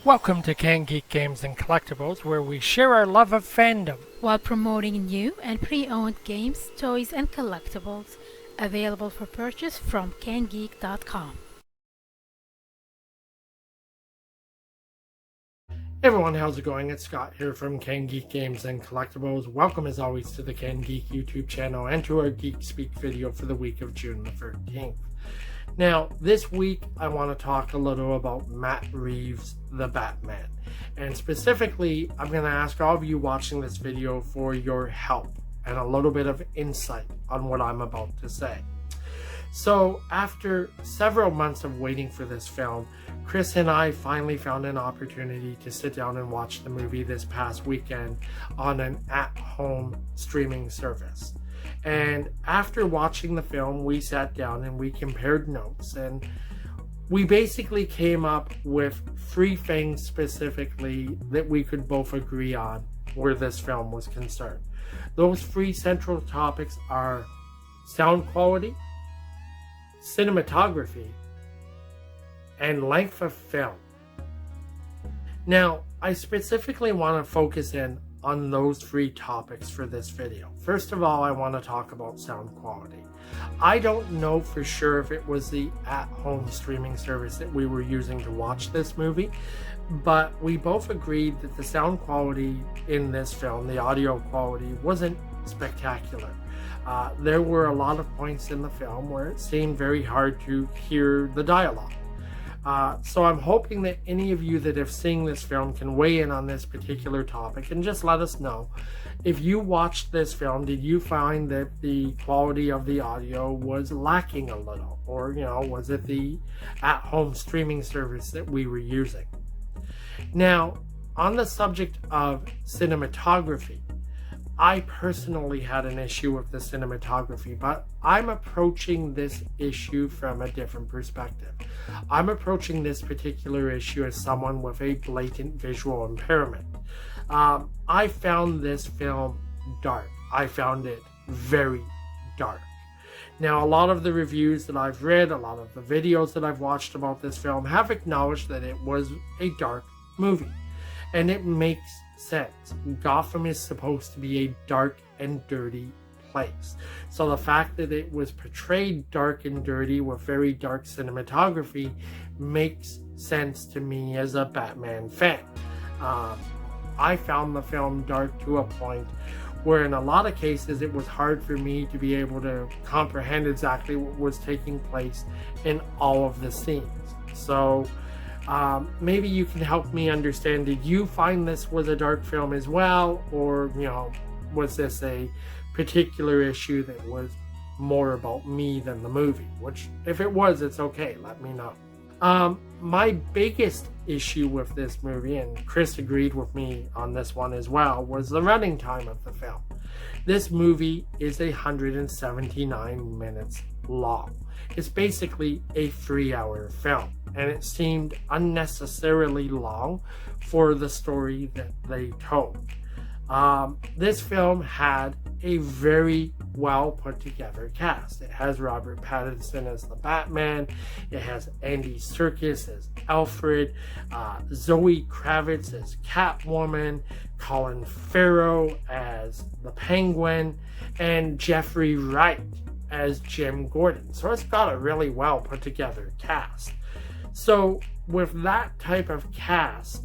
Welcome to Can Geek Games and Collectibles, where we share our love of fandom while promoting new and pre-owned games, toys, and collectibles available for purchase from CanGeek.com. Hey everyone, how's it going? It's Scott here from Can Geek Games and Collectibles. Welcome as always to the Can Geek YouTube channel and to our Geek Speak video for the week of June the 13th. Now, this week I want to talk a little about Matt Reeves, the Batman. And specifically, I'm going to ask all of you watching this video for your help and a little bit of insight on what I'm about to say. So, after several months of waiting for this film, Chris and I finally found an opportunity to sit down and watch the movie this past weekend on an at-home streaming service. And after watching the film, we sat down and we compared notes, and we basically came up with 3 things specifically that we could both agree on where this film was concerned. Those 3 central topics are sound quality, cinematography, and length of film. Now, I specifically want to focus in on those 3 topics for this video. First of all, I want to talk about sound quality. I don't know for sure if it was the at-home streaming service that we were using to watch this movie, but we both agreed that the sound quality in this film, the audio quality, wasn't spectacular. There were a lot of points in the film where it seemed very hard to hear the dialogue. So I'm hoping that any of you that have seen this film can weigh in on this particular topic and just let us know. If you watched this film, did you find that the quality of the audio was lacking a little? Or, was it the at-home streaming service that we were using? Now, on the subject of cinematography, I personally had an issue with the cinematography, but I'm approaching this issue from a different perspective. I'm approaching this particular issue as someone with a blatant visual impairment. I found this film dark. I found it very dark. Now, a lot of the reviews that I've read, a lot of the videos that I've watched about this film have acknowledged that it was a dark movie. And it makes sense. Gotham is supposed to be a dark and dirty place. So the fact that it was portrayed dark and dirty with very dark cinematography makes sense to me as a Batman fan. I found the film dark to a point where in a lot of cases it was hard for me to be able to comprehend exactly what was taking place in all of the scenes. So maybe you can help me understand, did you find this was a dark film as well? Or, was this a particular issue that was more about me than the movie? Which, if it was, it's okay, let me know. My biggest issue with this movie, and Chris agreed with me on this one as well, was the running time of the film. This movie is 179 minutes long. It's basically a 3-hour film, and it seemed unnecessarily long for the story that they told. This film had a very well put together cast. It has Robert Pattinson as the Batman, it has Andy Serkis as Alfred, Zoe Kravitz as Catwoman, Colin Farrell as the Penguin, and Jeffrey Wright as Jim Gordon. So it's got a really well put together cast. So with that type of cast,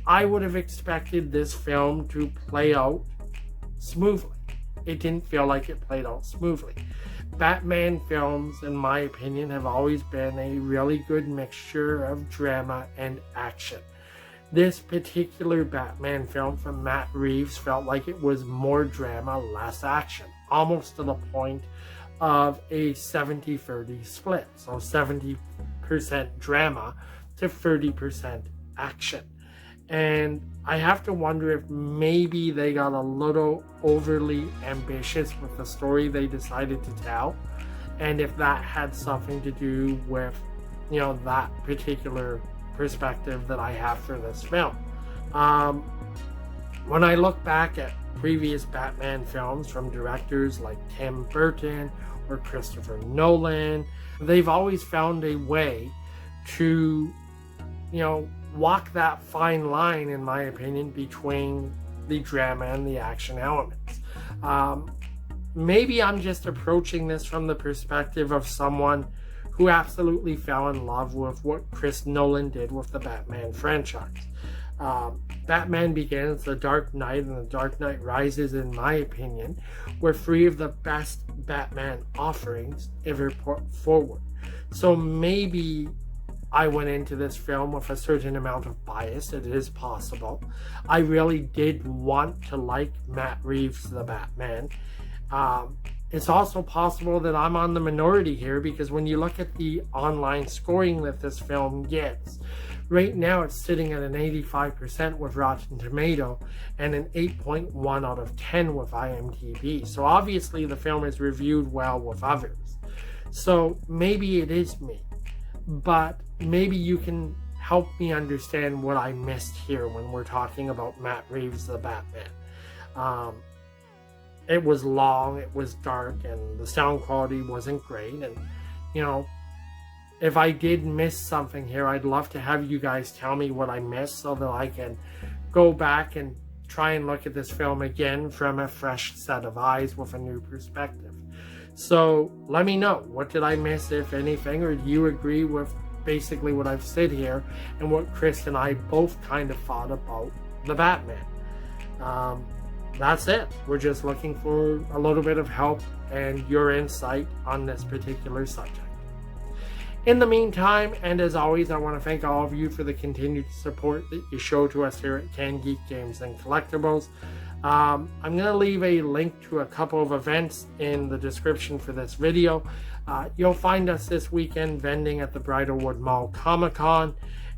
I would have expected this film to play out smoothly. It didn't feel like it played out smoothly. Batman films, in my opinion, have always been a really good mixture of drama and action. This particular Batman film from Matt Reeves felt like it was more drama, less action, almost to the point of a 70-30 split. So 70% drama to 30% action. And I have to wonder if maybe they got a little overly ambitious with the story they decided to tell, and if that had something to do with, that particular perspective that I have for this film. When I look back at previous Batman films from directors like Tim Burton or Christopher Nolan, they've always found a way to walk that fine line, in my opinion, between the drama and the action elements. Maybe I'm just approaching this from the perspective of someone who absolutely fell in love with what Chris Nolan did with the Batman franchise. Batman Begins, The Dark Knight, and The Dark Knight Rises, in my opinion, were three of the best Batman offerings ever put forward. So maybe I went into this film with a certain amount of bias. It is possible. I really did want to like Matt Reeves, the Batman. It's also possible that I'm on the minority here, because when you look at the online scoring that this film gets, right now it's sitting at an 85% with Rotten Tomato and an 8.1 out of 10 with IMDb. So obviously the film is reviewed well with others. So maybe it is me, but maybe you can help me understand what I missed here when we're talking about Matt Reeves, the Batman. It was long, it was dark, and the sound quality wasn't great. And, you know, if I did miss something here, I'd love to have you guys tell me what I missed so that I can go back and try and look at this film again from a fresh set of eyes with a new perspective. So let me know, what did I miss, if anything, or do you agree with basically what I've said here and what Chris and I both kind of thought about the Batman? That's it. We're just looking for a little bit of help and your insight on this particular subject. In the meantime, and as always, I want to thank all of you for the continued support that you show to us here at Can Geek Games and Collectibles. I'm going to leave a link to a couple of events in the description for this video. You'll find us this weekend vending at the Bridlewood Mall Comic-Con.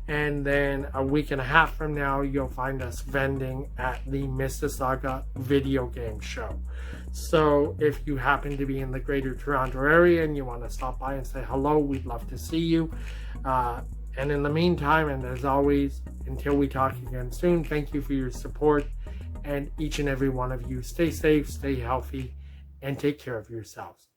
And then a week and a half from now, you'll find us vending at the Mississauga Video Game Show. So if you happen to be in the Greater Toronto area and you want to stop by and say hello, we'd love to see you. And in the meantime, and as always, until we talk again soon, thank you for your support. And each and every one of you, stay safe, stay healthy, and take care of yourselves.